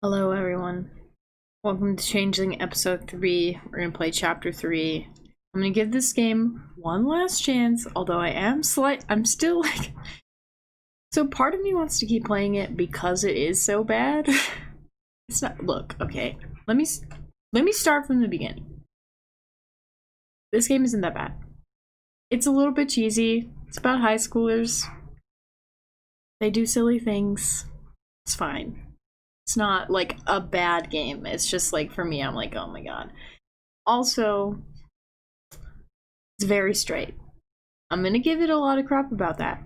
Hello everyone. Welcome to Changeling episode 3. We're gonna play chapter 3. I'm gonna give this game one last chance, although I'm still like... So part of me wants to keep playing it because it is so bad. It's not- look, okay. Let me start from the beginning. This game isn't that bad. It's a little bit cheesy. It's about high schoolers. They do silly things. It's fine. It's not like a bad game. It's just like, for me, I'm like, oh my god. Also, it's very straight. I'm gonna give it a lot of crap about that.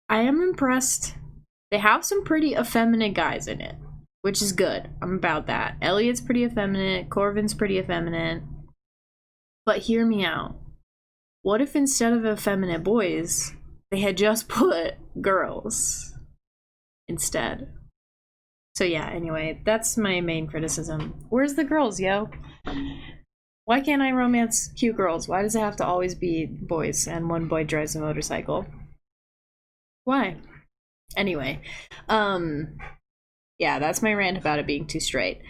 I am impressed. They have some pretty effeminate guys in it, which is good. I'm about that. Elliot's pretty effeminate. Corvin's pretty effeminate. But hear me out. What if instead of effeminate boys, they had just put girls instead? So yeah, anyway, that's my main criticism. Where's the girls, yo? Why can't I romance cute girls? Why does it have to always be boys and one boy drives a motorcycle? Why? Anyway, yeah, that's my rant about it being too straight.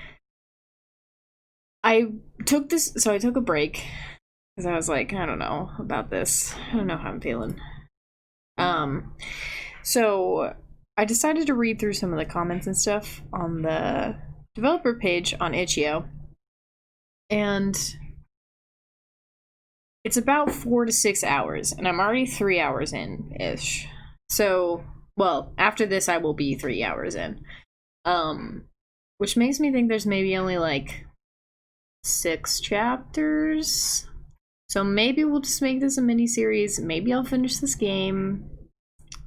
I took a break because I was like, I don't know about this. I don't know how I'm feeling. So I decided to read through some of the comments and stuff on the developer page on Itch.io, and it's about 4 to 6 hours, and I'm already 3 hours in-ish. So, well, after this I will be 3 hours in. Which makes me think there's maybe only like 6 chapters. So maybe we'll just make this a mini-series. Maybe I'll finish this game.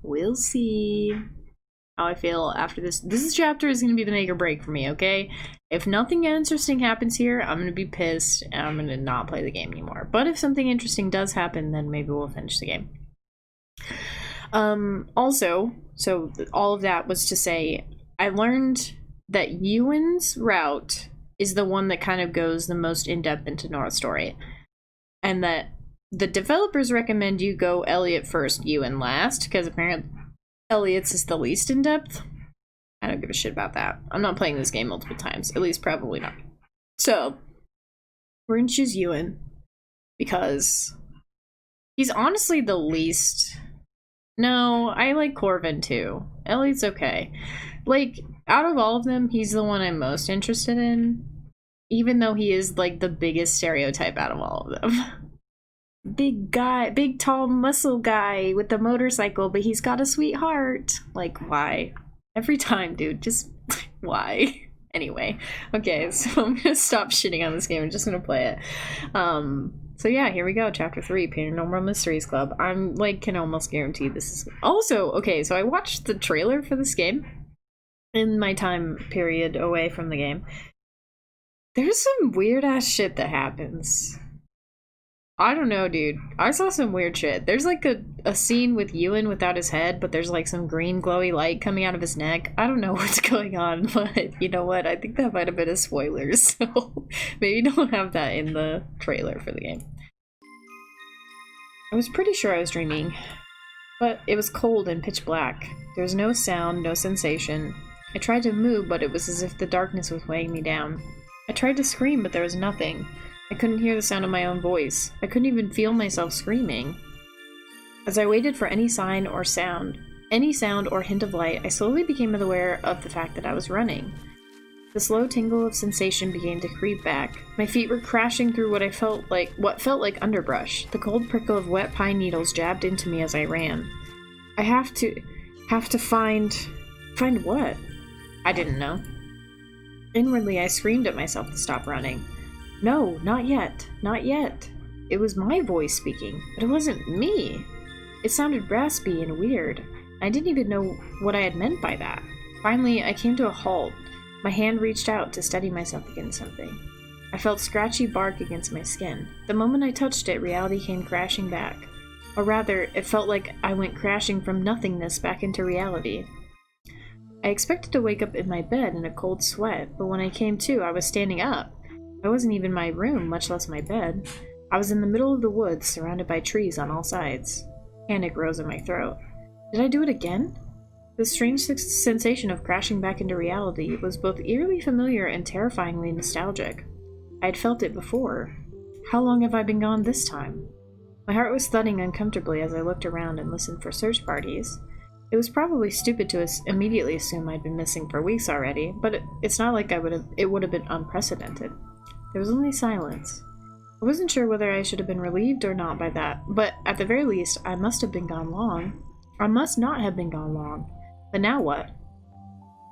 We'll see how I feel after this. This chapter is going to be the make or break for me, okay? If nothing interesting happens here, I'm going to be pissed and I'm going to not play the game anymore. But if something interesting does happen, then maybe we'll finish the game. Also, so all of that was to say, I learned that Ewan's route is the one that kind of goes the most in-depth into Nora's story. And that the developers recommend you go Elliot first, Ewan last, because apparently Elliot's is the least in-depth. I don't give a shit about that. I'm not playing this game multiple times. At least probably not. So, we're gonna choose Ewan because he's honestly the least... No, I like Corvin too. Elliot's okay. Like, out of all of them, he's the one I'm most interested in. Even though he is, like, the biggest stereotype out of all of them. Big guy, big tall muscle guy with the motorcycle, but he's got a sweetheart. Like, why? Every time, dude, just why? Anyway, okay, so I'm gonna stop shitting on this game. I'm just gonna play it. So yeah, here we go, chapter 3, Paranormal Mysteries Club. I'm like, can almost guarantee this is also okay. So I watched the trailer for this game in my time period away from the game. There's some weird ass shit that happens. I don't know, dude. I saw some weird shit. There's like a scene with Ewan without his head, but there's like some green glowy light coming out of his neck. I don't know what's going on, but you know what? I think that might have been a spoiler, so maybe don't have that in the trailer for the game. I was pretty sure I was dreaming, but it was cold and pitch black. There was no sound, no sensation. I tried to move, but it was as if the darkness was weighing me down. I tried to scream, but there was nothing. I couldn't hear the sound of my own voice. I couldn't even feel myself screaming. As I waited for any sign or sound or hint of light, I slowly became aware of the fact that I was running. The slow tingle of sensation began to creep back. My feet were crashing through what felt like underbrush. The cold prickle of wet pine needles jabbed into me as I ran. I have to find what? I didn't know. Inwardly, I screamed at myself to stop running. No, not yet. Not yet. It was my voice speaking, but it wasn't me. It sounded raspy and weird. I didn't even know what I had meant by that. Finally, I came to a halt. My hand reached out to steady myself against something. I felt scratchy bark against my skin. The moment I touched it, reality came crashing back. Or rather, it felt like I went crashing from nothingness back into reality. I expected to wake up in my bed in a cold sweat, but when I came to, I was standing up. I wasn't even in my room, much less my bed. I was in the middle of the woods, surrounded by trees on all sides. Panic rose in my throat. Did I do it again? The strange sensation of crashing back into reality was both eerily familiar and terrifyingly nostalgic. I had felt it before. How long have I been gone this time? My heart was thudding uncomfortably as I looked around and listened for search parties. It was probably stupid to immediately assume I'd been missing for weeks already, but it's not like it would have been unprecedented. There was only silence. I wasn't sure whether I should have been relieved or not by that, but at the very least, I must have been gone long. I must not have been gone long. But now what?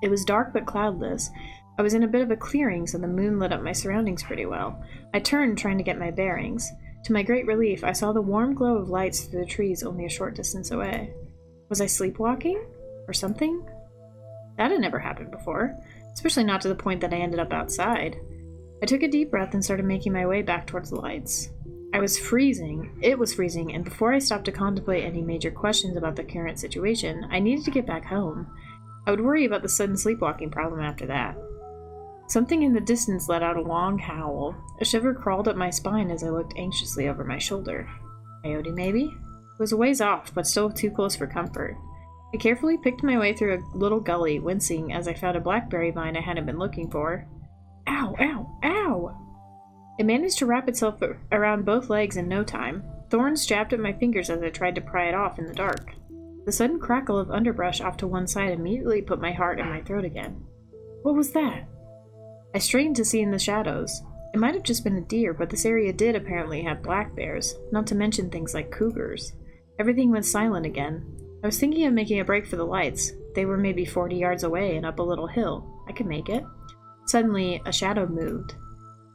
It was dark but cloudless. I was in a bit of a clearing, so the moon lit up my surroundings pretty well. I turned, trying to get my bearings. To my great relief, I saw the warm glow of lights through the trees only a short distance away. Was I sleepwalking? Or something? That had never happened before, especially not to the point that I ended up outside. I took a deep breath and started making my way back towards the lights. I was freezing. It was freezing, and before I stopped to contemplate any major questions about the current situation, I needed to get back home. I would worry about the sudden sleepwalking problem after that. Something in the distance let out a long howl. A shiver crawled up my spine as I looked anxiously over my shoulder. Coyote, maybe? It was a ways off, but still too close for comfort. I carefully picked my way through a little gully, wincing as I found a blackberry vine I hadn't been looking for. Ow, ow, ow! It managed to wrap itself around both legs in no time. Thorns jabbed at my fingers as I tried to pry it off in the dark. The sudden crackle of underbrush off to one side immediately put my heart in my throat again. What was that? I strained to see in the shadows. It might have just been a deer, but this area did apparently have black bears, not to mention things like cougars. Everything went silent again. I was thinking of making a break for the lights. They were maybe 40 yards away and up a little hill. I could make it. Suddenly, a shadow moved.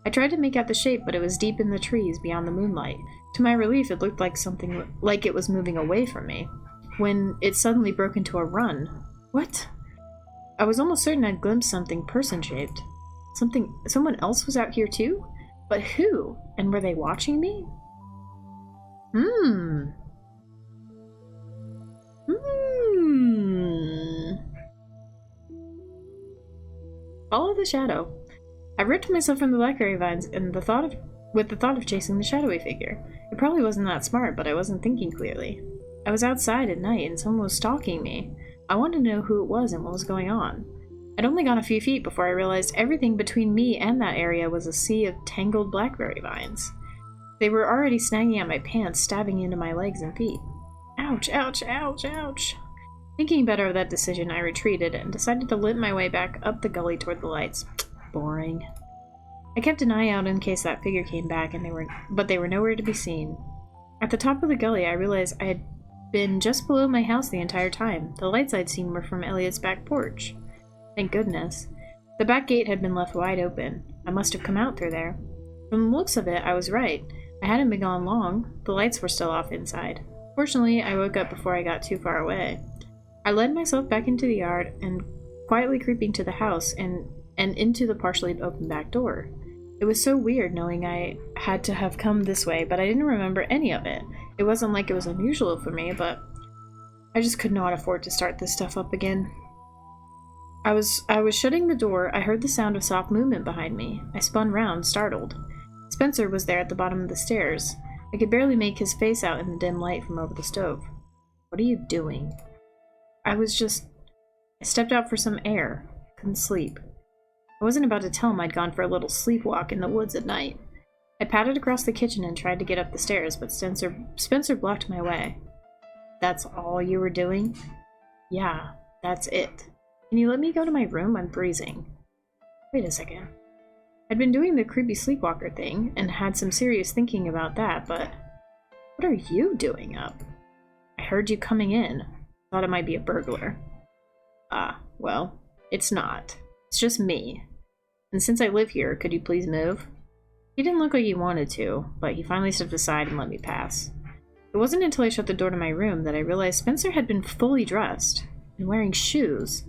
I tried to make out the shape, but it was deep in the trees beyond the moonlight. To my relief, it looked like something like it was moving away from me, when it suddenly broke into a run. What? I was almost certain I'd glimpsed something person-shaped. Someone else was out here too? But who? And were they watching me? Follow the shadow. I ripped myself from the blackberry vines and with the thought of chasing the shadowy figure. It probably wasn't that smart, but I wasn't thinking clearly. I was outside at night and someone was stalking me. I wanted to know who it was and what was going on. I'd only gone a few feet before I realized everything between me and that area was a sea of tangled blackberry vines. They were already snagging at my pants, stabbing into my legs and feet. Ouch, ouch, ouch, ouch. Thinking better of that decision, I retreated and decided to limp my way back up the gully toward the lights. Boring. I kept an eye out in case that figure came back, but they were nowhere to be seen. At the top of the gully, I realized I had been just below my house the entire time. The lights I'd seen were from Elliot's back porch. Thank goodness. The back gate had been left wide open. I must have come out through there. From the looks of it, I was right. I hadn't been gone long. The lights were still off inside. Fortunately, I woke up before I got too far away. I led myself back into the yard and quietly creeping to the house and into the partially open back door. It was so weird knowing I had to have come this way, but I didn't remember any of it. It wasn't like it was unusual for me, but I just could not afford to start this stuff up again. I was shutting the door. I heard the sound of soft movement behind me. I spun round, startled. Spencer was there at the bottom of the stairs. I could barely make his face out in the dim light from over the stove. What are you doing? I stepped out for some air. Couldn't sleep. I wasn't about to tell him I'd gone for a little sleepwalk in the woods at night. I padded across the kitchen and tried to get up the stairs, but Spencer blocked my way. That's all you were doing? Yeah, that's it. Can you let me go to my room? I'm freezing. Wait a second. I'd been doing the creepy sleepwalker thing and had some serious thinking about that, but what are you doing up? I heard you coming in. Thought it might be a burglar. Ah, well, it's not. It's just me. And since I live here, could you please move? He didn't look like he wanted to, but he finally stepped aside and let me pass. It wasn't until I shut the door to my room that I realized Spencer had been fully dressed and wearing shoes.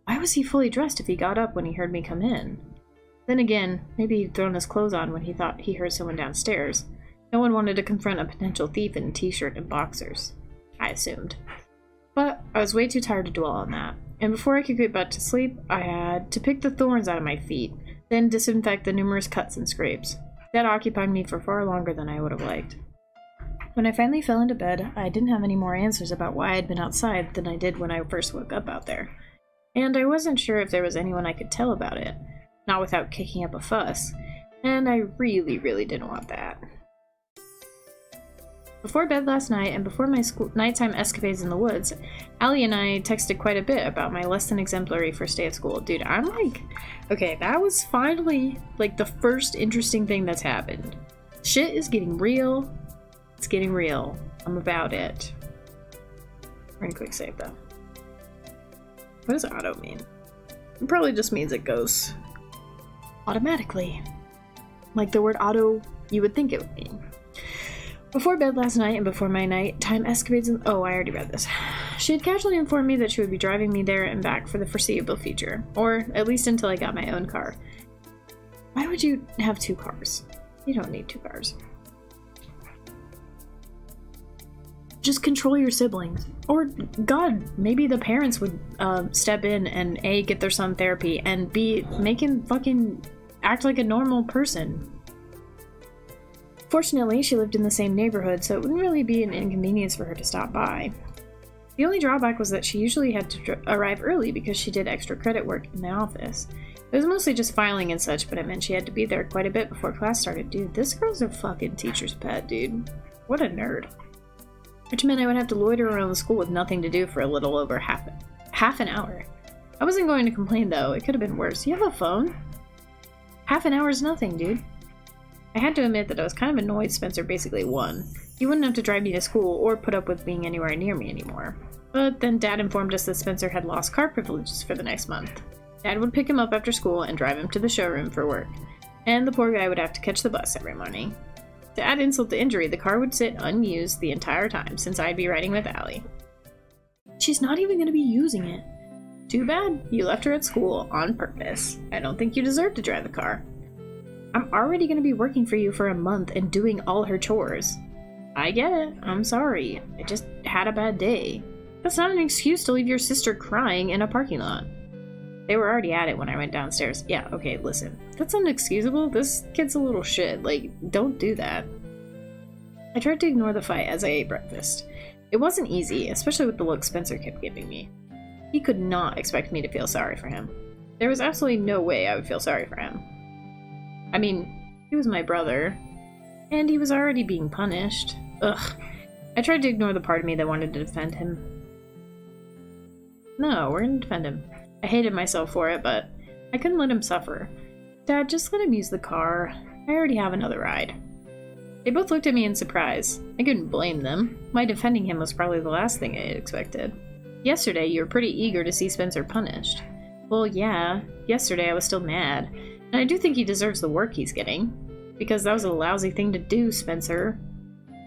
Why was he fully dressed if he got up when he heard me come in? Then again, maybe he'd thrown his clothes on when he thought he heard someone downstairs. No one wanted to confront a potential thief in a t-shirt and boxers, I assumed. But I was way too tired to dwell on that, and before I could get back to sleep, I had to pick the thorns out of my feet, then disinfect the numerous cuts and scrapes. That occupied me for far longer than I would have liked. When I finally fell into bed, I didn't have any more answers about why I'd been outside than I did when I first woke up out there. And I wasn't sure if there was anyone I could tell about it, not without kicking up a fuss, and I really, really didn't want that. Before bed last night, and before my nighttime escapades in the woods, Allie and I texted quite a bit about my less than exemplary first day at school. Dude, I'm like, okay, that was finally, like, the first interesting thing that's happened. Shit is getting real. It's getting real. I'm about it. We're gonna quick save, though. What does auto mean? It probably just means it goes automatically. Like the word auto, you would think it would mean. Before bed last night and before my nighttime escapades oh, I already read this. She had casually informed me that she would be driving me there and back for the foreseeable future, or at least until I got my own car. Why would you have two cars? You don't need two cars. Just control your siblings. Or, God, maybe the parents would step in and A, get their son therapy, and B, make him fucking act like a normal person. Fortunately, she lived in the same neighborhood, so it wouldn't really be an inconvenience for her to stop by. The only drawback was that she usually had to arrive early because she did extra credit work in the office. It was mostly just filing and such, but it meant she had to be there quite a bit before class started. Dude, this girl's a fucking teacher's pet, dude. What a nerd. Which meant I would have to loiter around the school with nothing to do for a little over half an hour. I wasn't going to complain, though. It could have been worse. You have a phone? Half an hour is nothing, dude. I had to admit that I was kind of annoyed Spencer basically won. He wouldn't have to drive me to school or put up with being anywhere near me anymore. But then Dad informed us that Spencer had lost car privileges for the next month. Dad would pick him up after school and drive him to the showroom for work, and the poor guy would have to catch the bus every morning. To add insult to injury, the car would sit unused the entire time, since I'd be riding with Allie. She's not even going to be using it. Too bad. You left her at school on purpose. I don't think you deserve to drive the car. I'm already going to be working for you for a month and doing all her chores. I get it. I'm sorry. I just had a bad day. That's not an excuse to leave your sister crying in a parking lot. They were already at it when I went downstairs. Yeah, okay, listen. That's unexcusable. This kid's a little shit. Like, don't do that. I tried to ignore the fight as I ate breakfast. It wasn't easy, especially with the look Spencer kept giving me. He could not expect me to feel sorry for him. There was absolutely no way I would feel sorry for him. I mean, he was my brother, and he was already being punished. Ugh. I tried to ignore the part of me that wanted to defend him. No, we're gonna defend him. I hated myself for it, but I couldn't let him suffer. Dad, just let him use the car. I already have another ride. They both looked at me in surprise. I couldn't blame them. My defending him was probably the last thing I had expected. Yesterday, you were pretty eager to see Spencer punished. Well, yeah, yesterday I was still mad. And I do think he deserves the work he's getting. Because that was a lousy thing to do, Spencer.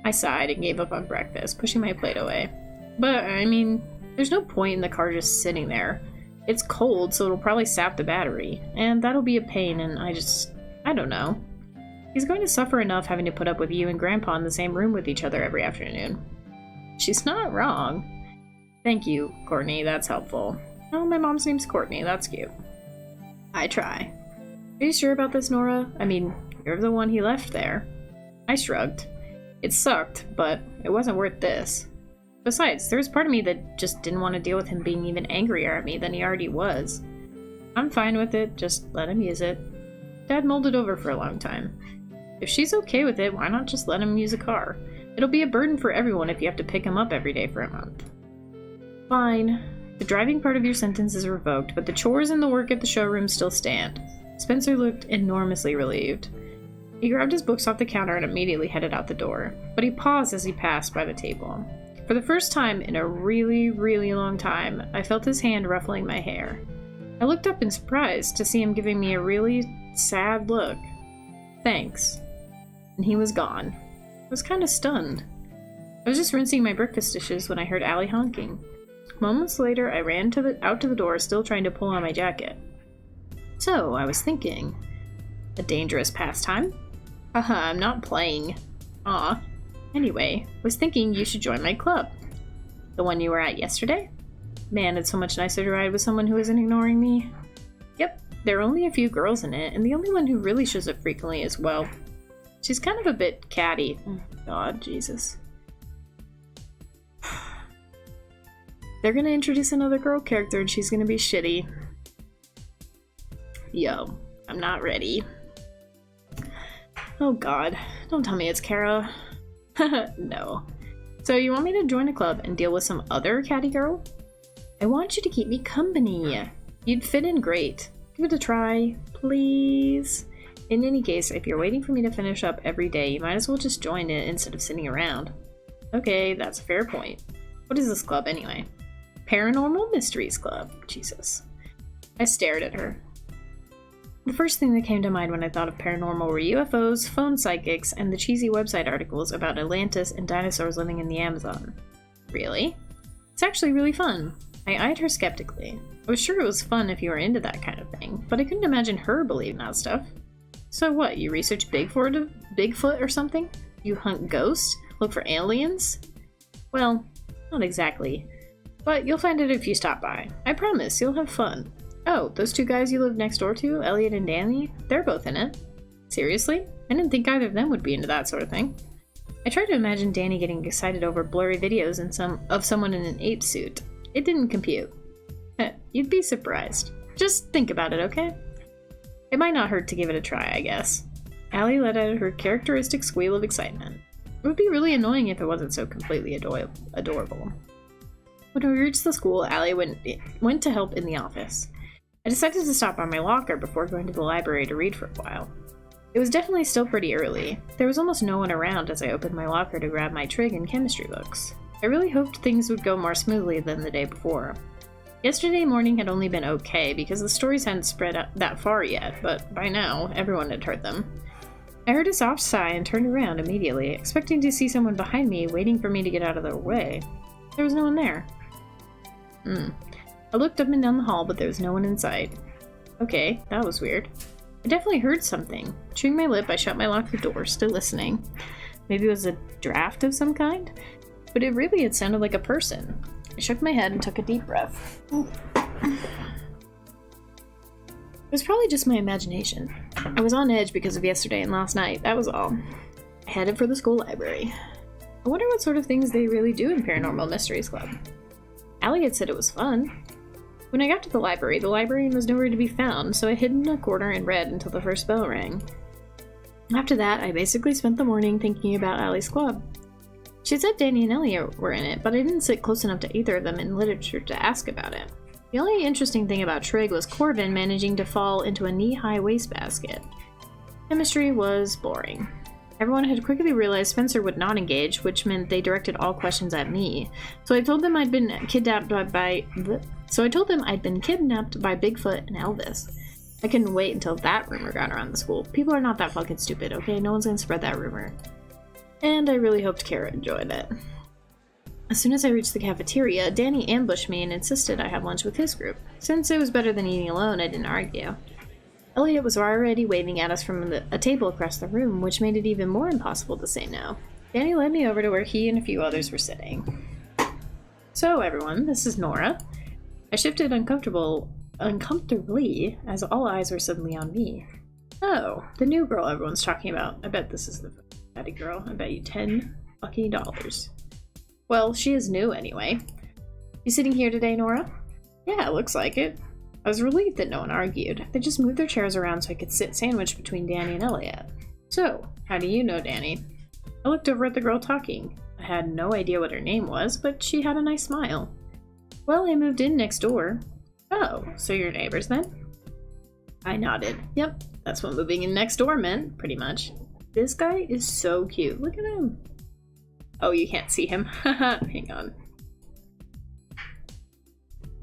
I sighed and gave up on breakfast, pushing my plate away. But, I mean, there's no point in the car just sitting there. It's cold, so it'll probably sap the battery. And that'll be a pain, and I don't know. He's going to suffer enough having to put up with you and Grandpa in the same room with each other every afternoon. She's not wrong. Thank you, Courtney, that's helpful. Oh, my mom's name's Courtney, that's cute. I try. Are you sure about this, Nora? I mean, you're the one he left there. I shrugged. It sucked, but it wasn't worth this. Besides, there was part of me that just didn't want to deal with him being even angrier at me than he already was. I'm fine with it, just let him use it. Dad mulled it over for a long time. If she's okay with it, why not just let him use a car? It'll be a burden for everyone if you have to pick him up every day for a month. Fine. The driving part of your sentence is revoked, but the chores and the work at the showroom still stand. Spencer looked enormously relieved. He grabbed his books off the counter and immediately headed out the door, but he paused as he passed by the table. For the first time in a really, really long time, I felt his hand ruffling my hair. I looked up in surprise to see him giving me a really sad look. Thanks. And he was gone. I was kind of stunned. I was just rinsing my breakfast dishes when I heard Allie honking. Moments later, I ran out to the door, still trying to pull on my jacket. So, I was thinking, a dangerous pastime? Haha, I'm not playing. Aw. Anyway, was thinking you should join my club. The one you were at yesterday? Man, it's so much nicer to ride with someone who isn't ignoring me. Yep, there are only a few girls in it, and the only one who really shows up frequently is, well, she's kind of a bit catty. Oh, God, Jesus. They're gonna introduce another girl character and she's gonna be shitty. Yo, I'm not ready. Oh god, don't tell me it's Kara. No. So you want me to join a club and deal with some other catty girl? I want you to keep me company. You'd fit in great. Give it a try, please. In any case, if you're waiting for me to finish up every day, you might as well just join it instead of sitting around. Okay, that's a fair point. What is this club anyway? Paranormal Mysteries Club. Jesus. I stared at her. The first thing that came to mind when I thought of paranormal were UFOs, phone psychics, and the cheesy website articles about Atlantis and dinosaurs living in the Amazon. Really? It's actually really fun. I eyed her skeptically. I was sure it was fun if you were into that kind of thing, but I couldn't imagine her believing that stuff. So what, you research Bigfoot or something? You hunt ghosts? Look for aliens? Well, not exactly. But you'll find it if you stop by. I promise, you'll have fun. Oh, those two guys you live next door to, Elliot and Danny, they're both in it. Seriously? I didn't think either of them would be into that sort of thing. I tried to imagine Danny getting excited over blurry videos of someone in an ape suit. It didn't compute. You'd be surprised. Just think about it, okay? It might not hurt to give it a try, I guess. Allie let out her characteristic squeal of excitement. It would be really annoying if it wasn't so completely adorable. When we reached the school, Allie went to help in the office. I decided to stop by my locker before going to the library to read for a while. It was definitely still pretty early. There was almost no one around as I opened my locker to grab my trig and chemistry books. I really hoped things would go more smoothly than the day before. Yesterday morning had only been okay because the stories hadn't spread out that far yet, but by now, everyone had heard them. I heard a soft sigh and turned around immediately, expecting to see someone behind me waiting for me to get out of their way. There was no one there. I looked up and down the hall, but there was no one in sight. Okay, that was weird. I definitely heard something. Chewing my lip, I shut my locker door, still listening. Maybe it was a draft of some kind? But it really sounded like a person. I shook my head and took a deep breath. It was probably just my imagination. I was on edge because of yesterday and last night, that was all. I headed for the school library. I wonder what sort of things they really do in Paranormal Mysteries Club. Allie had said it was fun. When I got to the librarian was nowhere to be found, so I hid in a corner and read until the first bell rang. After that, I basically spent the morning thinking about Allie's club. She said Danny and Elliot were in it, but I didn't sit close enough to either of them in literature to ask about it. The only interesting thing about Trig was Corbin managing to fall into a knee-high wastebasket. Chemistry was boring. Everyone had quickly realized Spencer would not engage, which meant they directed all questions at me. So I told them I'd been kidnapped by Bigfoot and Elvis. I couldn't wait until that rumor got around the school. People are not that fucking stupid, okay? No one's gonna spread that rumor. And I really hoped Kara enjoyed it. As soon as I reached the cafeteria, Danny ambushed me and insisted I have lunch with his group. Since it was better than eating alone, I didn't argue. Elliot was already waving at us from a table across the room, which made it even more impossible to say no. Danny led me over to where he and a few others were sitting. So everyone, this is Nora. I shifted uncomfortably as all eyes were suddenly on me. Oh, the new girl everyone's talking about. I bet this is the fatty girl. I bet you $10 fucking dollars. Well, she is new anyway. You sitting here today, Nora? Yeah, looks like it. I was relieved that no one argued. They just moved their chairs around so I could sit sandwiched between Danny and Elliot. So, how do you know Danny? I looked over at the girl talking. I had no idea what her name was, but she had a nice smile. Well, I moved in next door. Oh, so you're neighbors then? I nodded. Yep, that's what moving in next door meant, pretty much. This guy is so cute. Look at him. Oh, you can't see him. Haha, hang on.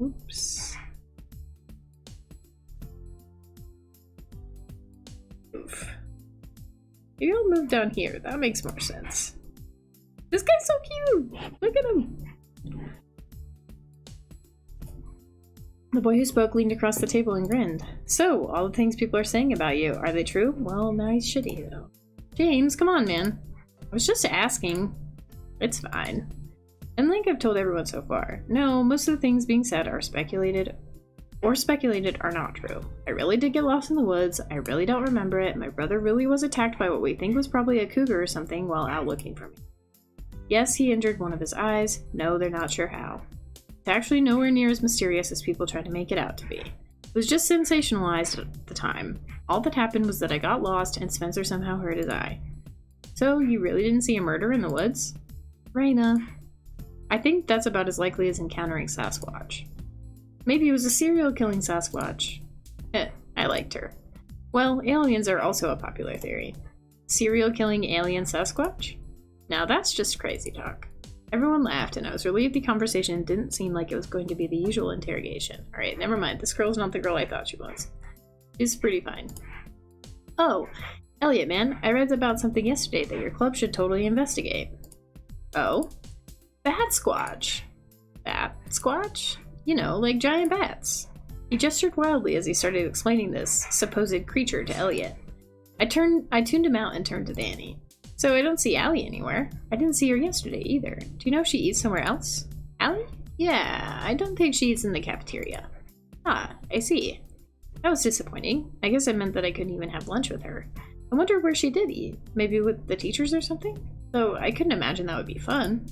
Oops. Oof. Maybe I'll move down here. That makes more sense. This guy's so cute! Look at him! The boy who spoke leaned across the table and grinned. So, all the things people are saying about you, are they true? Well, now he's shitty, though. James, come on, man. I was just asking. It's fine. And like I've told everyone so far, no, most of the things being said are speculated are not true. I really did get lost in the woods. I really don't remember it. My brother really was attacked by what we think was probably a cougar or something while out looking for me. Yes, he injured one of his eyes. No, they're not sure how. It's actually nowhere near as mysterious as people try to make it out to be. It was just sensationalized at the time. All that happened was that I got lost and Spencer somehow hurt his eye. So, you really didn't see a murder in the woods? Raina. I think that's about as likely as encountering Sasquatch. Maybe it was a serial killing Sasquatch. I liked her. Well, aliens are also a popular theory. Serial killing alien Sasquatch? Now that's just crazy talk. Everyone laughed, and I was relieved the conversation didn't seem like it was going to be the usual interrogation. Alright, never mind. This girl's not the girl I thought she was. She's pretty fine. Oh, Elliot, man, I read about something yesterday that your club should totally investigate. Oh? Bat Squatch. Bat Squatch? You know, like giant bats. He gestured wildly as he started explaining this supposed creature to Elliot. I tuned him out and turned to Danny. So I don't see Allie anywhere. I didn't see her yesterday either. Do you know if she eats somewhere else? Allie? Yeah, I don't think she eats in the cafeteria. Ah, I see. That was disappointing. I guess it meant that I couldn't even have lunch with her. I wonder where she did eat. Maybe with the teachers or something? Though I couldn't imagine that would be fun.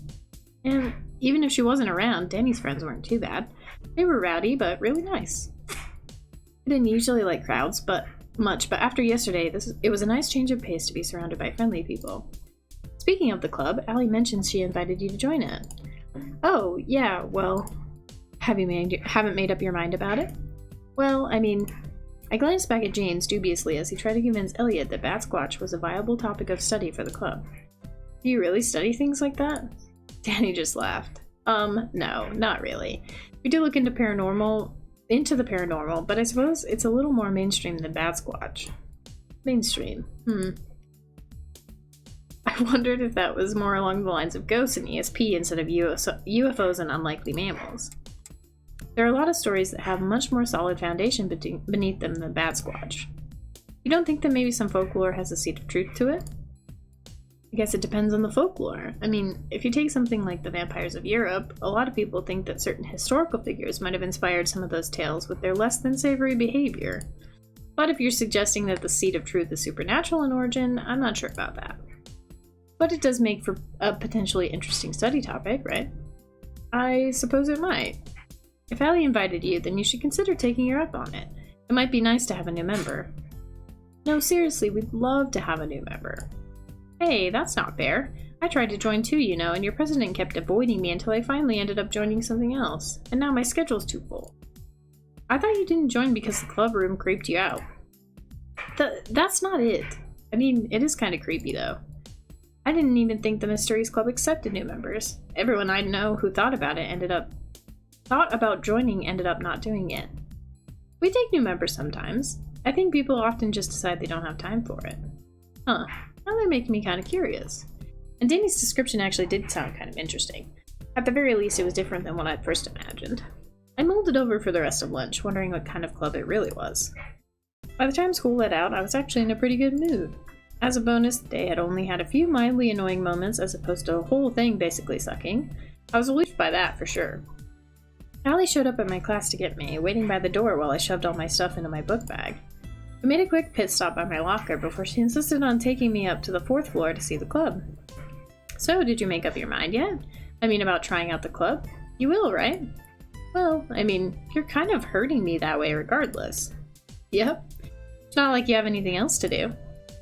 And even if she wasn't around, Danny's friends weren't too bad. They were rowdy, but really nice. I didn't usually like crowds, but after yesterday, it was a nice change of pace to be surrounded by friendly people. Speaking of the club, Allie mentioned she invited you to join it. Oh, yeah, well, haven't made up your mind about it? Well, I mean, I glanced back at James dubiously as he tried to convince Elliot that Bat Squatch was a viable topic of study for the club. Do you really study things like that? Danny just laughed. No, not really. We do look into the paranormal, but I suppose it's a little more mainstream than Bat Squatch. Mainstream. I wondered if that was more along the lines of ghosts and ESP instead of UFOs and unlikely mammals. There are a lot of stories that have much more solid foundation beneath them than Bat Squatch. You don't think that maybe some folklore has a seed of truth to it? I guess it depends on the folklore. I mean, if you take something like the vampires of Europe, a lot of people think that certain historical figures might have inspired some of those tales with their less than savory behavior. But if you're suggesting that the seed of truth is supernatural in origin, I'm not sure about that. But it does make for a potentially interesting study topic, right? I suppose it might. If Allie invited you, then you should consider taking her up on it. It might be nice to have a new member. No, seriously, we'd love to have a new member. Hey, that's not fair. I tried to join too, you know, and your president kept avoiding me until I finally ended up joining something else. And now my schedule's too full. I thought you didn't join because the club room creeped you out. That's not it. I mean, it is kind of creepy though. I didn't even think the Mysteries Club accepted new members. Everyone I know who thought about joining ended up not doing it. We take new members sometimes. I think people often just decide they don't have time for it. Huh. Now they're making me kind of curious. And Danny's description actually did sound kind of interesting. At the very least, it was different than what I'd first imagined. I mulled it over for the rest of lunch, wondering what kind of club it really was. By the time school let out, I was actually in a pretty good mood. As a bonus, the day had only had a few mildly annoying moments as opposed to the whole thing basically sucking. I was relieved by that, for sure. Allie showed up at my class to get me, waiting by the door while I shoved all my stuff into my book bag. I made a quick pit stop by my locker before she insisted on taking me up to the 4th floor to see the club. So, did you make up your mind yet? I mean, about trying out the club? You will, right? Well, I mean, you're kind of hurting me that way regardless. Yep. It's not like you have anything else to do.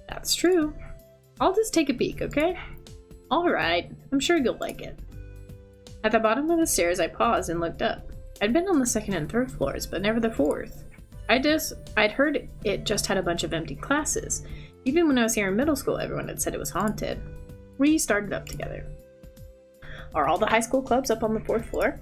That's true. I'll just take a peek, okay? Alright, I'm sure you'll like it. At the bottom of the stairs, I paused and looked up. I'd been on the 2nd and 3rd floors, but never the 4th. I'd heard it just had a bunch of empty classes. Even when I was here in middle school, everyone had said it was haunted. We started up together. Are all the high school clubs up on the 4th floor?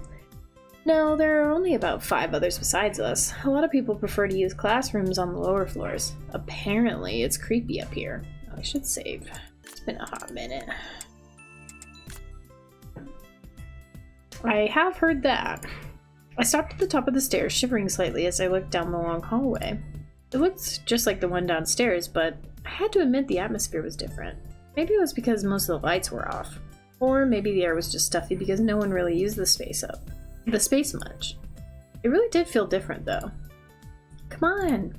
No, there are only about 5 others besides us. A lot of people prefer to use classrooms on the lower floors. Apparently, it's creepy up here. I should save. It's been a hot minute. I have heard that. I stopped at the top of the stairs, shivering slightly as I looked down the long hallway. It looked just like the one downstairs, but I had to admit the atmosphere was different. Maybe it was because most of the lights were off. Or maybe the air was just stuffy because no one really used the space much. It really did feel different, though. Come on!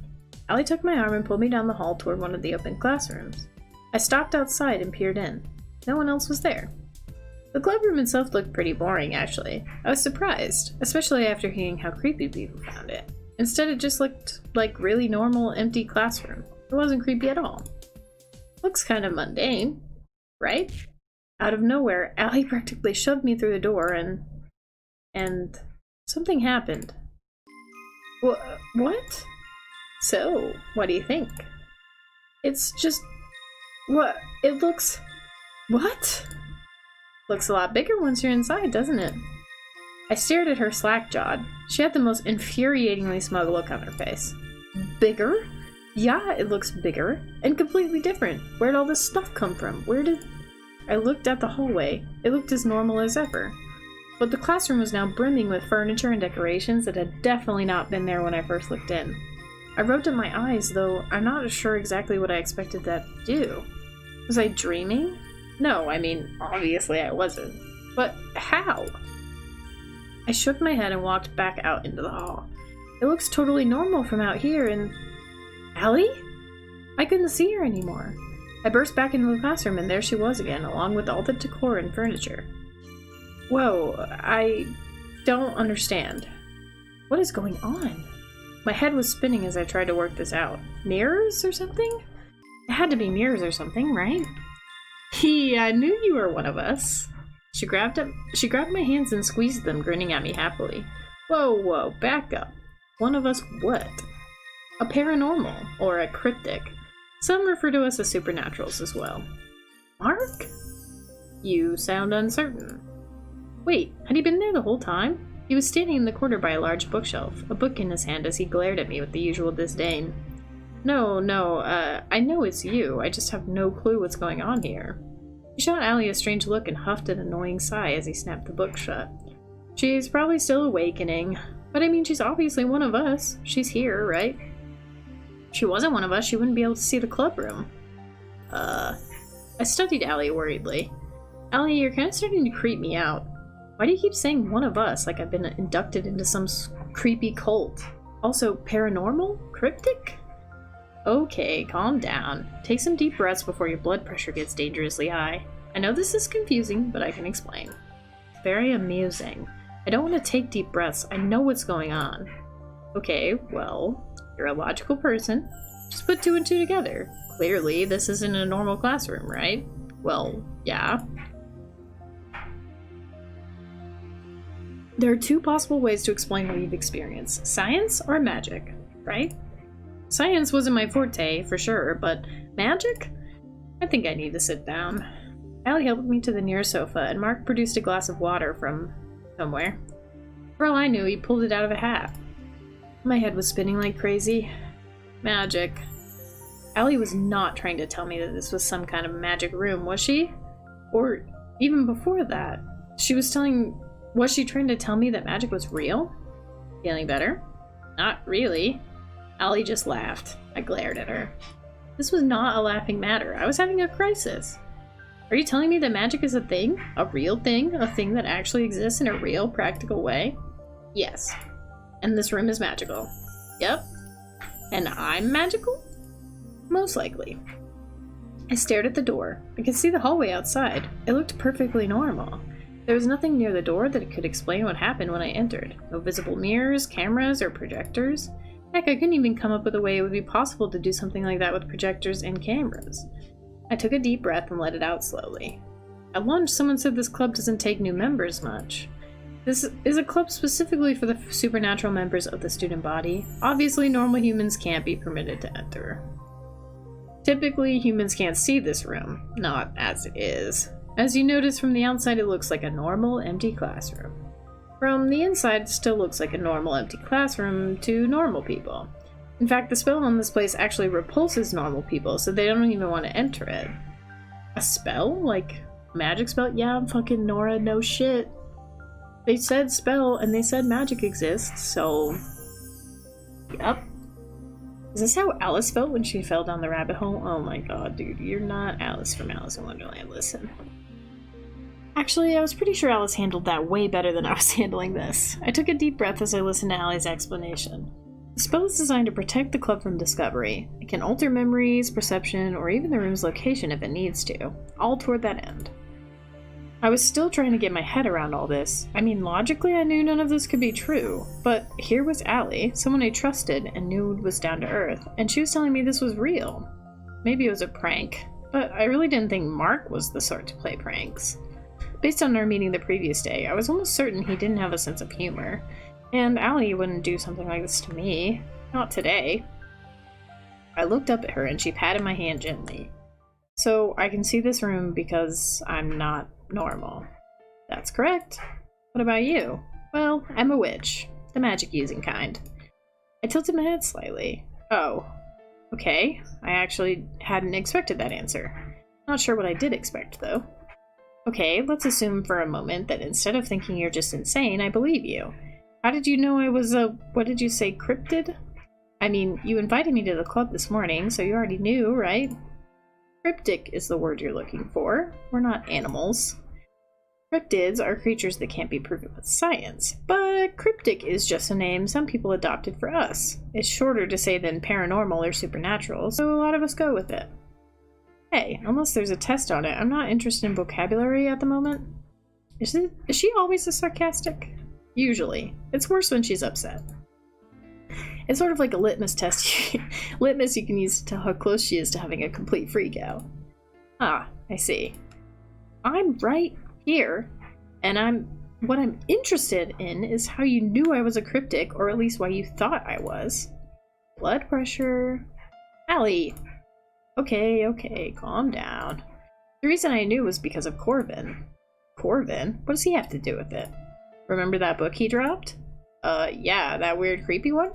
Allie took my arm and pulled me down the hall toward one of the open classrooms. I stopped outside and peered in. No one else was there. The club room itself looked pretty boring, actually. I was surprised, especially after hearing how creepy people found it. Instead, it just looked like really normal, empty classroom. It wasn't creepy at all. Looks kind of mundane, right? Out of nowhere, Allie practically shoved me through the door and something happened. What? So, what do you think? It's just... What? It looks... What? Looks a lot bigger once you're inside, doesn't it? I stared at her slack-jawed. She had the most infuriatingly smug look on her face. Bigger? Yeah, it looks bigger. And completely different. Where'd all this stuff come from? I looked at the hallway. It looked as normal as ever. But the classroom was now brimming with furniture and decorations that had definitely not been there when I first looked in. I rubbed at my eyes, though I'm not sure exactly what I expected that to do. Was I dreaming? No, I mean, obviously I wasn't. But how? I shook my head and walked back out into the hall. It looks totally normal from out here, and... Allie? I couldn't see her anymore. I burst back into the classroom, and there she was again, along with all the decor and furniture. Whoa, I don't understand. What is going on? My head was spinning as I tried to work this out. Mirrors or something? It had to be mirrors or something, right? I knew you were one of us. She grabbed my hands and squeezed them, grinning at me happily. Whoa, back up. One of us what? A paranormal, or a cryptic. Some refer to us as supernaturals as well. Mark? You sound uncertain. Wait, had he been there the whole time? He was standing in the corner by a large bookshelf, a book in his hand as he glared at me with the usual disdain. No, I know it's you. I just have no clue what's going on here. He shot Allie a strange look and huffed an annoying sigh as he snapped the book shut. She's probably still awakening, but I mean, she's obviously one of us. She's here, right? If she wasn't one of us, she wouldn't be able to see the club room. I studied Allie worriedly. Allie, you're kind of starting to creep me out. Why do you keep saying one of us like I've been inducted into some creepy cult? Also, paranormal? Cryptic? Okay, calm down. Take some deep breaths before your blood pressure gets dangerously high. I know this is confusing, but I can explain. It's very amusing. I don't want to take deep breaths. I know what's going on. Okay, well, you're a logical person. Just put two and two together. Clearly, this isn't a normal classroom, right? Well, yeah. There are two possible ways to explain what you've experienced. Science or magic, right? Science wasn't my forte, for sure, but magic? I think I need to sit down. Allie helped me to the nearest sofa, and Mark produced a glass of water from somewhere. For all I knew, he pulled it out of a hat. My head was spinning like crazy. Magic. Allie was not trying to tell me that this was some kind of magic room, was she? Or even before that. Was she trying to tell me that magic was real? Feeling better? Not really. Allie just laughed. I glared at her. This was not a laughing matter. I was having a crisis. Are you telling me that magic is a thing? A real thing? A thing that actually exists in a real, practical way? Yes. And this room is magical. Yep. And I'm magical? Most likely. I stared at the door. I could see the hallway outside. It looked perfectly normal. There was nothing near the door that could explain what happened when I entered. No visible mirrors, cameras, or projectors. Heck, I couldn't even come up with a way it would be possible to do something like that with projectors and cameras. I took a deep breath and let it out slowly. At lunch, someone said this club doesn't take new members much. This is a club specifically for the supernatural members of the student body. Obviously, normal humans can't be permitted to enter. Typically, humans can't see this room, not as it is. As you notice from the outside, it looks like a normal, empty classroom. From the inside, it still looks like a normal, empty classroom to normal people. In fact, the spell on this place actually repulses normal people, so they don't even want to enter it. A spell? Like, a magic spell? Yeah, fucking Nora, no shit. They said spell, and they said magic exists, so... Yep. Is this how Alice felt when she fell down the rabbit hole? Oh my god, dude, you're not Alice from Alice in Wonderland, listen. Actually, I was pretty sure Alice handled that way better than I was handling this. I took a deep breath as I listened to Allie's explanation. The spell is designed to protect the club from discovery. It can alter memories, perception, or even the room's location if it needs to, all toward that end. I was still trying to get my head around all this. I mean, logically I knew none of this could be true, but here was Allie, someone I trusted and knew was down to earth, and she was telling me this was real. Maybe it was a prank, but I really didn't think Mark was the sort to play pranks. Based on our meeting the previous day, I was almost certain he didn't have a sense of humor, and Allie wouldn't do something like this to me. Not today. I looked up at her and she patted my hand gently. So I can see this room because I'm not normal. That's correct. What about you? Well, I'm a witch. The magic-using kind. I tilted my head slightly. Oh. Okay. I actually hadn't expected that answer. Not sure what I did expect, though. Okay, let's assume for a moment that instead of thinking you're just insane, I believe you. How did you know I was a, what did you say, cryptid? I mean, you invited me to the club this morning, so you already knew, right? Cryptic is the word you're looking for. We're not animals. Cryptids are creatures that can't be proven with science, but cryptic is just a name some people adopted for us. It's shorter to say than paranormal or supernatural, so a lot of us go with it. Hey, unless there's a test on it, I'm not interested in vocabulary at the moment. Is she always this sarcastic? Usually. It's worse when she's upset. It's sort of like a litmus test. Litmus you can use to tell how close she is to having a complete freakout. Ah, I see. I'm right here, and what I'm interested in is how you knew I was a cryptic, or at least why you thought I was. Blood pressure. Allie. Okay, calm down. The reason I knew was because of Corbin. Corbin? What does he have to do with it? Remember that book he dropped? Yeah, that weird creepy one?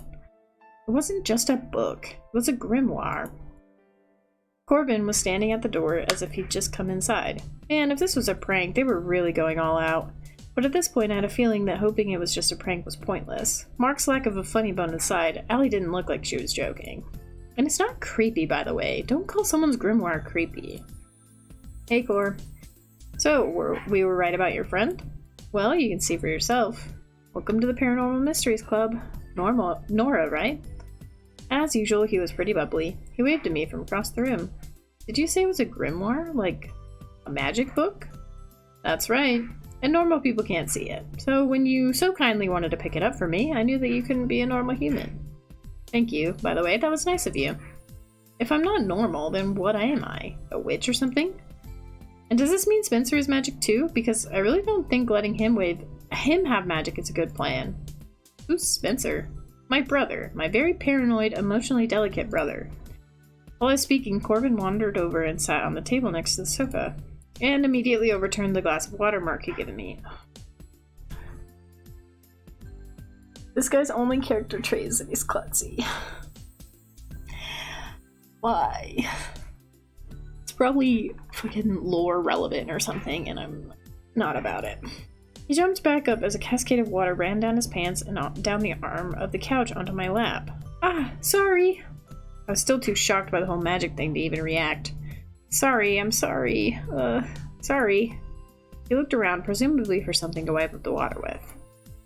It wasn't just a book, it was a grimoire. Corbin was standing at the door as if he'd just come inside. And if this was a prank, they were really going all out. But at this point I had a feeling that hoping it was just a prank was pointless. Mark's lack of a funny bone aside, Allie didn't look like she was joking. And it's not creepy, by the way. Don't call someone's grimoire creepy. Hey, Cor. So, we were right about your friend? Well, you can see for yourself. Welcome to the Paranormal Mysteries Club. Nora, right? As usual, he was pretty bubbly. He waved at me from across the room. Did you say it was a grimoire? Like, a magic book? That's right. And normal people can't see it. So when you so kindly wanted to pick it up for me, I knew that you couldn't be a normal human. Thank you, by the way, that was nice of you. If I'm not normal, then what am I? A witch or something? And does this mean Spencer is magic too? Because I really don't think letting him have magic is a good plan. Who's Spencer? My brother. My very paranoid, emotionally delicate brother. While I was speaking, Corbin wandered over and sat on the table next to the sofa, and immediately overturned the glass of water Mark had given me. This guy's only character trait is that he's klutzy. Why? It's probably fucking lore relevant or something, and I'm not about it. He jumped back up as a cascade of water ran down his pants and down the arm of the couch onto my lap. Ah, sorry. I was still too shocked by the whole magic thing to even react. Sorry, I'm sorry. Sorry. He looked around, presumably for something to wipe up the water with.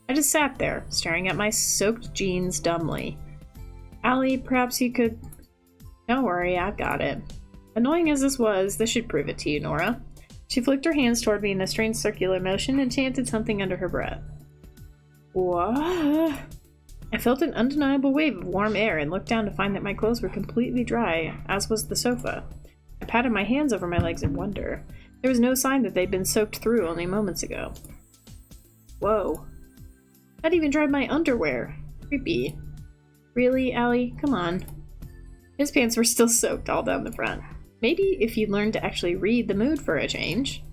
I just sat there, staring at my soaked jeans dumbly. Allie, perhaps you could... Don't worry, I've got it. Annoying as this was, this should prove it to you, Nora. She flicked her hands toward me in a strange circular motion and chanted something under her breath. What? I felt an undeniable wave of warm air and looked down to find that my clothes were completely dry, as was the sofa. I patted my hands over my legs in wonder. There was no sign that they'd been soaked through only moments ago. Whoa. I'd even dried my underwear. Creepy. Really, Allie? Come on. His pants were still soaked all down the front. Maybe if you'd learned to actually read the mood for a change.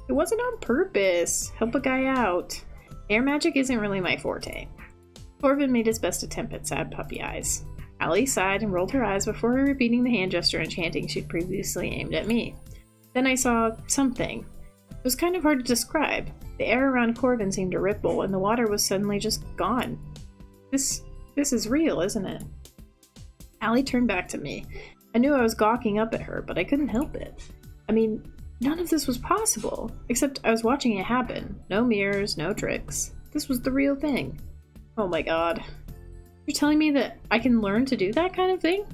It wasn't on purpose. Help a guy out. Air magic isn't really my forte. Corbin made his best attempt at sad puppy eyes. Allie sighed and rolled her eyes before repeating the hand gesture and chanting she'd previously aimed at me. Then I saw something. It was kind of hard to describe. The air around Corbin seemed to ripple, and the water was suddenly just gone. This is real, isn't it? Allie turned back to me. I knew I was gawking up at her, but I couldn't help it. I mean, none of this was possible, except I was watching it happen. No mirrors, no tricks. This was the real thing. Oh my god. You're telling me that I can learn to do that kind of thing?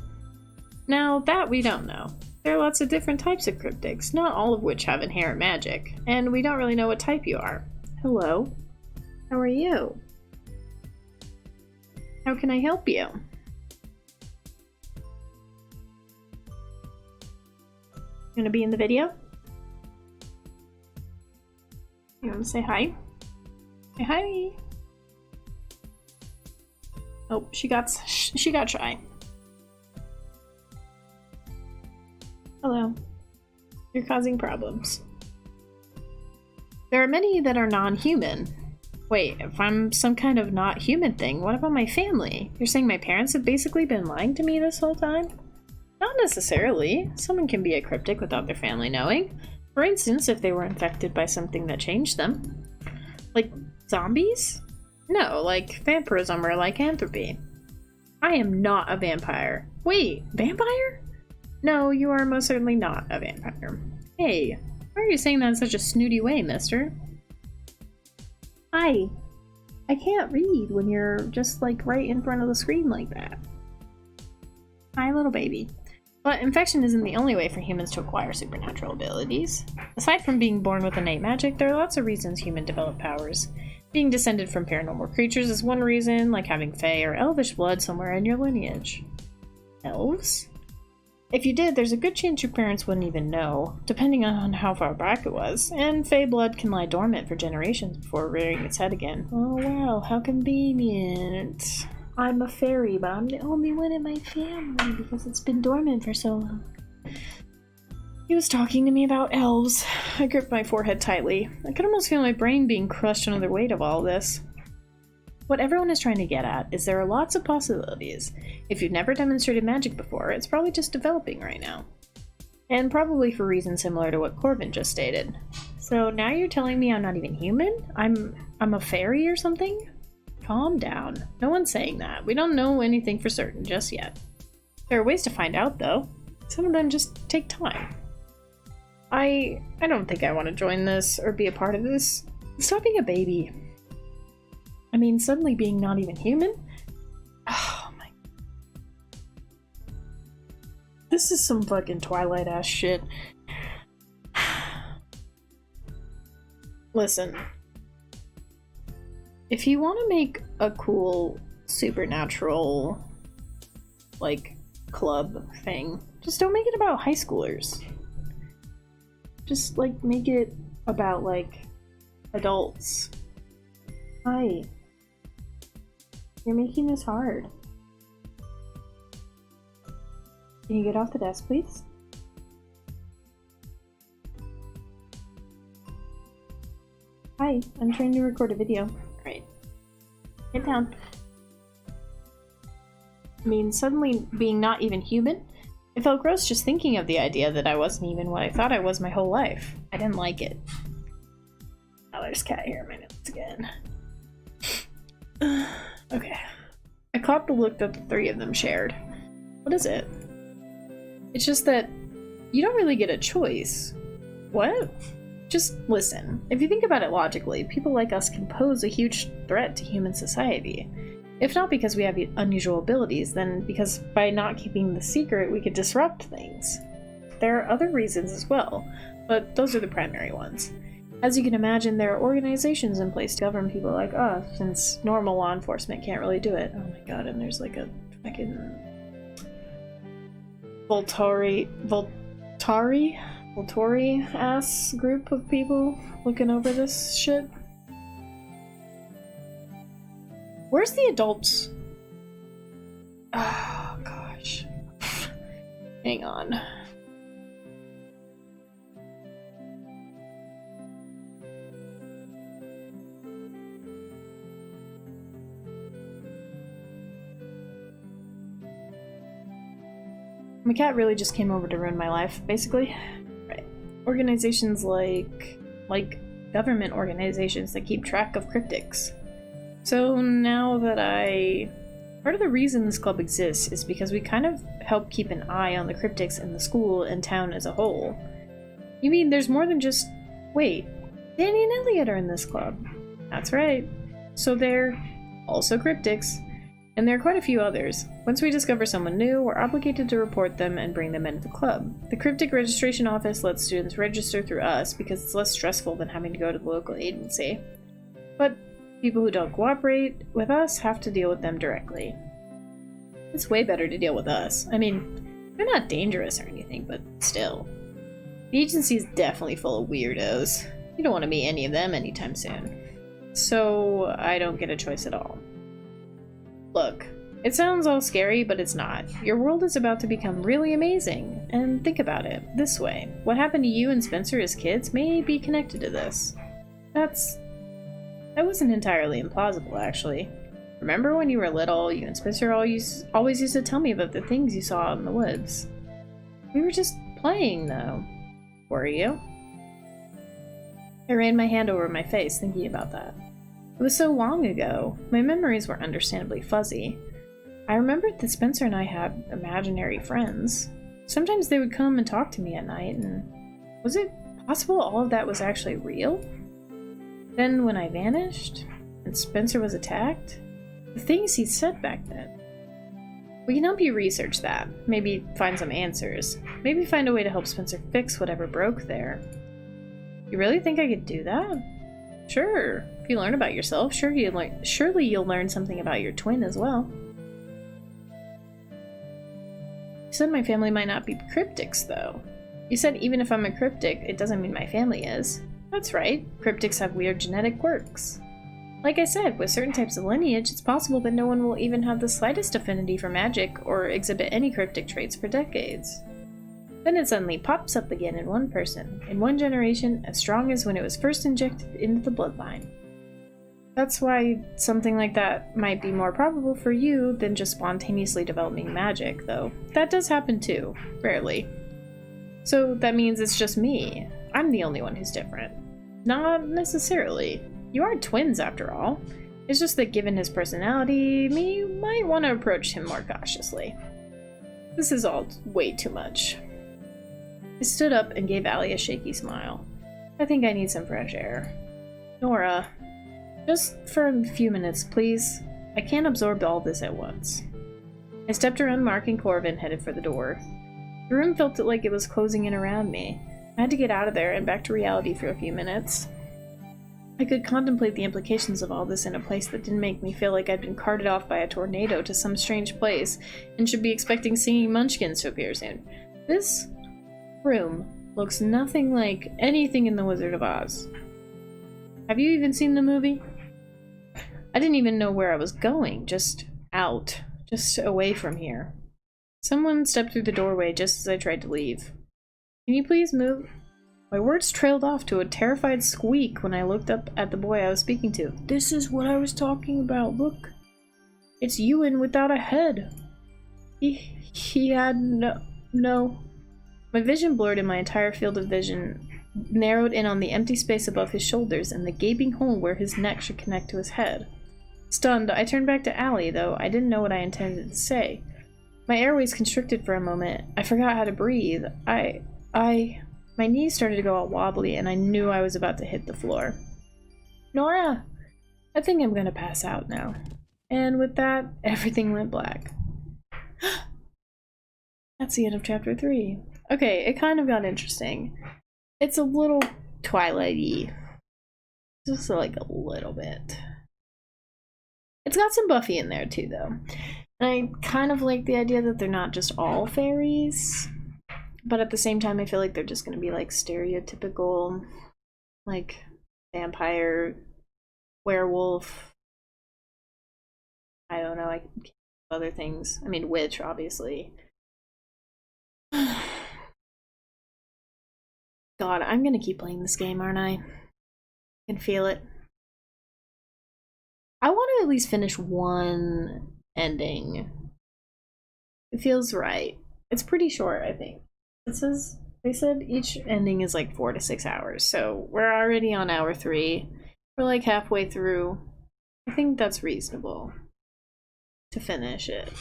Now, that we don't know. There are lots of different types of cryptics, not all of which have inherent magic, and we don't really know what type you are. Hello. How are you? How can I help you? You wanna be in the video? You wanna say hi? Say hi! Oh, she got shy. Hello. You're causing problems. There are many that are non-human. Wait, if I'm some kind of not human thing, what about my family? You're saying my parents have basically been lying to me this whole time? Not necessarily. Someone can be a cryptic without their family knowing. For instance, if they were infected by something that changed them. Like zombies? No, like vampirism or lycanthropy. I am not a vampire. Wait, vampire? No, you are most certainly not a vampire. Hey, why are you saying that in such a snooty way, mister? Hi. I can't read when you're just like right in front of the screen like that. Hi, little baby. But infection isn't the only way for humans to acquire supernatural abilities. Aside from being born with innate magic, there are lots of reasons humans develop powers. Being descended from paranormal creatures is one reason, like having fae or elvish blood somewhere in your lineage. Elves? If you did, there's a good chance your parents wouldn't even know, depending on how far back it was, and fae blood can lie dormant for generations before rearing its head again. Oh wow, how convenient. I'm a fairy, but I'm the only one in my family because it's been dormant for so long. He was talking to me about elves. I gripped my forehead tightly. I could almost feel my brain being crushed under the weight of all this. What everyone is trying to get at is there are lots of possibilities. If you've never demonstrated magic before, it's probably just developing right now. And probably for reasons similar to what Corbin just stated. So now you're telling me I'm not even human? I'm a fairy or something? Calm down. No one's saying that. We don't know anything for certain just yet. There are ways to find out, though. Some of them just take time. I don't think I want to join this or be a part of this. Stop being a baby. I mean, suddenly being not even human? Oh my... This is some fucking Twilight ass shit. Listen. If you want to make a cool supernatural, like, club thing, just don't make it about high schoolers. Just, like, make it about, like, adults. Hi. You're making this hard. Can you get off the desk, please? Hi, I'm trying to record a video. Great. Get down. I mean, suddenly being not even human? It felt gross just thinking of the idea that I wasn't even what I thought I was my whole life. I didn't like it. Oh, there's cat hair in my notes again. Okay. I caught the look that the three of them shared. What is it? It's just that you don't really get a choice. What? Just listen. If you think about it logically, people like us can pose a huge threat to human society. If not because we have unusual abilities, then because by not keeping the secret, we could disrupt things. There are other reasons as well, but those are the primary ones. As you can imagine, there are organizations in place to govern people like us, since normal law enforcement can't really do it. Oh my god, and there's like a fucking Volturi-ass group of people looking over this shit. Where's the adults? Oh gosh. Hang on. My cat really just came over to ruin my life, basically. Right. Organizations like government organizations that keep track of cryptics. So now that part of the reason this club exists is because we kind of help keep an eye on the cryptics in the school and town as a whole. You mean there's more than just... Wait, Danny and Elliot are in this club. That's right. So they're also cryptics. And there are quite a few others. Once we discover someone new, we're obligated to report them and bring them into the club. The cryptic registration office lets students register through us because it's less stressful than having to go to the local agency. But people who don't cooperate with us have to deal with them directly. It's way better to deal with us. I mean, they're not dangerous or anything, but still. The agency is definitely full of weirdos. You don't want to meet any of them anytime soon. So I don't get a choice at all. Look, it sounds all scary, but it's not. Your world is about to become really amazing. And think about it this way. What happened to you and Spencer as kids may be connected to this. That wasn't entirely implausible, actually. Remember when you were little, you and Spencer always used to tell me about the things you saw out in the woods. We were just playing, though. Were you? I ran my hand over my face, thinking about that. It was so long ago. My memories were understandably fuzzy. I remembered that Spencer and I had imaginary friends. Sometimes they would come and talk to me at night, and was it possible all of that was actually real? Then when I vanished, and Spencer was attacked, the things he said back then. We can help you research that, maybe find some answers, maybe find a way to help Spencer fix whatever broke there. You really think I could do that? Sure. If you learn about yourself, surely you'll learn something about your twin as well. You said my family might not be cryptics, though. You said even if I'm a cryptic, it doesn't mean my family is. That's right. Cryptics have weird genetic quirks. Like I said, with certain types of lineage, it's possible that no one will even have the slightest affinity for magic or exhibit any cryptic traits for decades. Then it suddenly pops up again in one person, in one generation, as strong as when it was first injected into the bloodline. That's why something like that might be more probable for you than just spontaneously developing magic, though. That does happen too, rarely. So that means it's just me. I'm the only one who's different. Not necessarily. You are twins, after all. It's just that given his personality, me might want to approach him more cautiously. This is all way too much. I stood up and gave Allie a shaky smile. I think I need some fresh air. Nora, just for a few minutes, please. I can't absorb all this at once. I stepped around Mark and Corvin and headed for the door. The room felt like it was closing in around me. I had to get out of there and back to reality for a few minutes. I could contemplate the implications of all this in a place that didn't make me feel like I'd been carted off by a tornado to some strange place and should be expecting singing munchkins to appear soon. This room looks nothing like anything in The Wizard of Oz. Have you even seen the movie? I didn't even know where I was going, just out, just away from here. Someone stepped through the doorway just as I tried to leave. Can you please move? My words trailed off to a terrified squeak when I looked up at the boy I was speaking to. This is what I was talking about, look. It's Ewan without a head. He had no... My vision blurred and my entire field of vision narrowed in on the empty space above his shoulders and the gaping hole where his neck should connect to his head. Stunned, I turned back to Allie, though I didn't know what I intended to say. My airways constricted for a moment. I forgot how to breathe. My knees started to go all wobbly, and I knew I was about to hit the floor. Nora! I think I'm gonna pass out now. And with that, everything went black. That's the end of chapter 3. Okay, it kind of got interesting. It's a little Twilight-y. Just like a little bit. It's got some Buffy in there too, though. And I kind of like the idea that they're not just all fairies. But at the same time, I feel like they're just going to be like stereotypical, like vampire, werewolf. I don't know, I can't think of other things. I mean, witch, obviously. God, I'm going to keep playing this game, aren't I? I can feel it. I want to at least finish one ending. It feels right. It's pretty short, I think. They said each ending is like 4 to 6 hours, so we're already on hour 3. We're like halfway through. I think that's reasonable to finish it.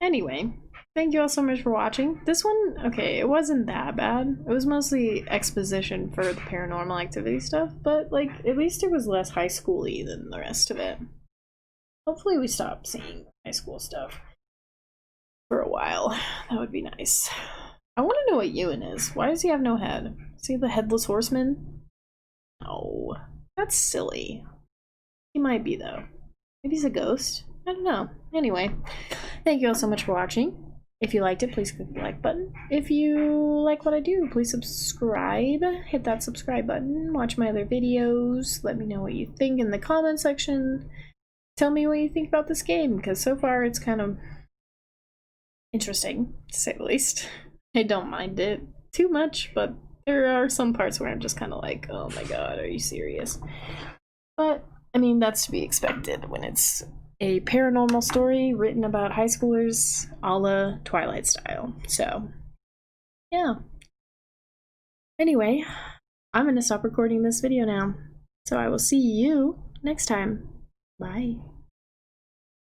Anyway, thank you all so much for watching. This one, okay, it wasn't that bad. It was mostly exposition for the paranormal activity stuff, but like at least it was less high school-y than the rest of it. Hopefully we stop seeing high school stuff for a while. That would be nice. I want to know what Ewan is. Why does he have no head? Is he the headless horseman? No, that's silly. He might be though. Maybe he's a ghost. I don't know. Anyway, thank you all so much for watching. If you liked it, please click the like button. If you like what I do, please subscribe. Hit that subscribe button. Watch my other videos. Let me know what you think in the comment section. Tell me what you think about this game, because so far it's kind of interesting, to say the least. I don't mind it too much, but there are some parts where I'm just kind of like, oh my god, are you serious? But, I mean, that's to be expected when it's a paranormal story written about high schoolers a la Twilight style. So, yeah. Anyway, I'm going to stop recording this video now. So I will see you next time. Bye.